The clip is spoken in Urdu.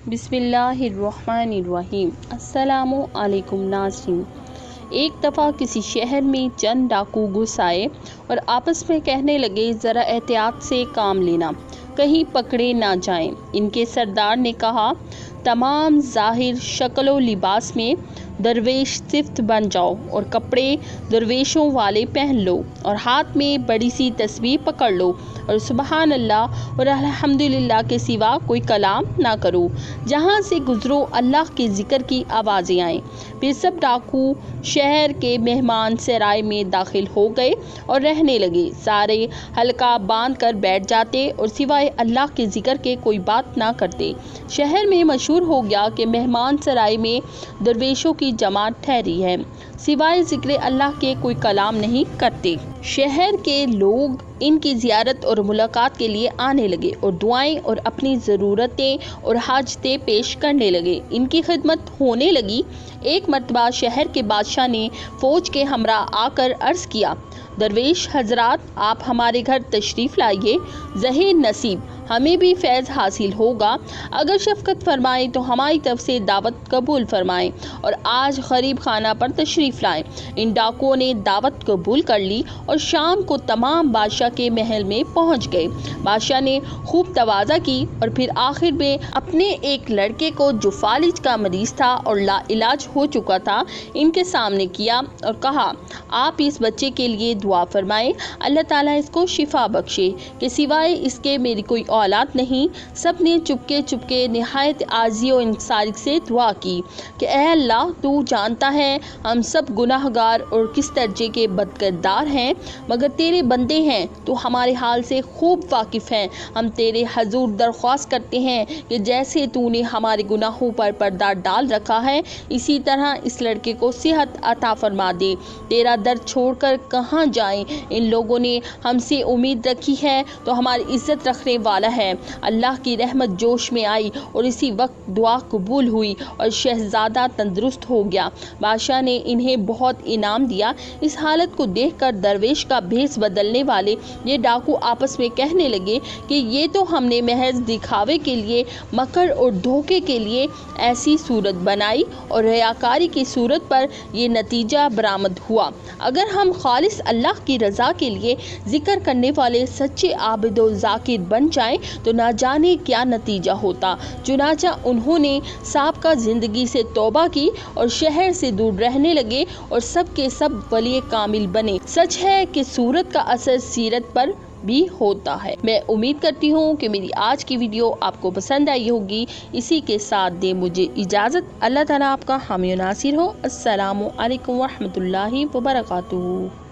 بسم اللہ الرحمن الرحیم۔ السلام علیکم ناظرین۔ ایک دفعہ کسی شہر میں چند ڈاکو گھس آئے اور آپس میں کہنے لگے ذرا احتیاط سے کام لینا، کہیں پکڑے نہ جائیں۔ ان کے سردار نے کہا تمام ظاہر شکل و لباس میں درویش صفت بن جاؤ اور کپڑے درویشوں والے پہن لو اور ہاتھ میں بڑی سی تسبیح پکڑ لو اور سبحان اللہ اور الحمدللہ کے سوا کوئی کلام نہ کرو، جہاں سے گزرو اللہ کے ذکر کی آوازیں آئیں۔ پھر سب ڈاکو شہر کے مہمان سرائے میں داخل ہو گئے اور رہنے لگے۔ سارے حلقہ باندھ کر بیٹھ جاتے اور سوائے اللہ کے ذکر کے کوئی بات نہ کرتے۔ شہر میں مشہور ہو گیا کہ مہمان سرائے میں درویشوں کی جماعت ٹھہری ہے، سوائے ذکر اللہ کے کوئی کلام نہیں کرتے۔ شہر کے لوگ ان کی زیارت اور ملاقات کے لیے آنے لگے اور دعائیں اور اپنی ضرورتیں اور حاجتیں پیش کرنے لگے۔ ان کی خدمت ہونے لگی۔ ایک مرتبہ شہر کے بادشاہ نے فوج کے ہمراہ آ کر عرض کیا، درویش حضرات، آپ ہمارے گھر تشریف لائیے، ظہیر نصیب ہمیں بھی فیض حاصل ہوگا۔ اگر شفقت فرمائیں تو ہماری طرف سے دعوت قبول فرمائیں اور آج غریب خانہ پر تشریف لائیں۔ ان ڈاکوؤں نے دعوت قبول کر لی اور شام کو تمام بادشاہ کے محل میں پہنچ گئے۔ بادشاہ نے خوب تواضع کی اور پھر آخر میں اپنے ایک لڑکے کو جو فالج کا مریض تھا اور لا علاج ہو چکا تھا ان کے سامنے کیا اور کہا، آپ اس بچے کے لیے دعا فرمائیں، اللہ تعالیٰ اس کو شفا بخشے، کہ سوائے اس کے میری کوئی اولاد نہیں۔ سب نے چپکے نہایت عاجزی و انکساری سے دعا کی کہ اے اللہ، تو جانتا ہے ہم سب گناہ گار اور کس درجے کے بد کردار ہیں، مگر تیرے بندے ہیں، تو ہمارے حال سے خوب واقف ہیں۔ ہم تیرے حضور درخواست کرتے ہیں کہ جیسے تو نے ہمارے گناہوں پر پردہ ڈال رکھا ہے، اسی طرح اس لڑکے کو صحت عطا فرما دے۔ تیرا در چھوڑ کر کہاں جائیں؟ ان لوگوں نے ہم سے امید رکھی ہے تو ہماری عزت رکھنے والا ہے۔ اللہ کی رحمت جوش میں آئی اور اسی وقت دعا قبول ہوئی اور شہزادہ تندرست ہو گیا۔ بادشاہ نے انہیں بہت انعام دیا۔ اس حالت کو دیکھ کر درویش کا بھیس بدلنے والے یہ ڈاکو آپس میں کہنے لگے کہ یہ تو ہم نے محض دکھاوے کے لیے، مکر اور دھوکے کے لیے ایسی صورت بنائی اور ریاکاری کی صورت پر یہ نتیجہ برآمد ہوا۔ اگر ہم خالص اللہ کی رضا کے لیے ذکر کرنے والے سچے عابد و ذاکر بن جائیں تو نہ جانے کیا نتیجہ ہوتا۔ چنانچہ انہوں نے سابقہ زندگی سے توبہ کی اور شہر سے دور رہنے لگے اور سب کے سب ولی کامل بنے۔ سچ ہے کہ صورت کا اثر سیرت پر بھی ہوتا ہے۔ میں امید کرتی ہوں کہ میری آج کی ویڈیو آپ کو پسند آئی ہوگی۔ اسی کے ساتھ دیں مجھے اجازت۔ اللہ تعالیٰ آپ کا حامی و ناصر ہو۔ السلام علیکم ورحمۃ اللہ وبرکاتہ۔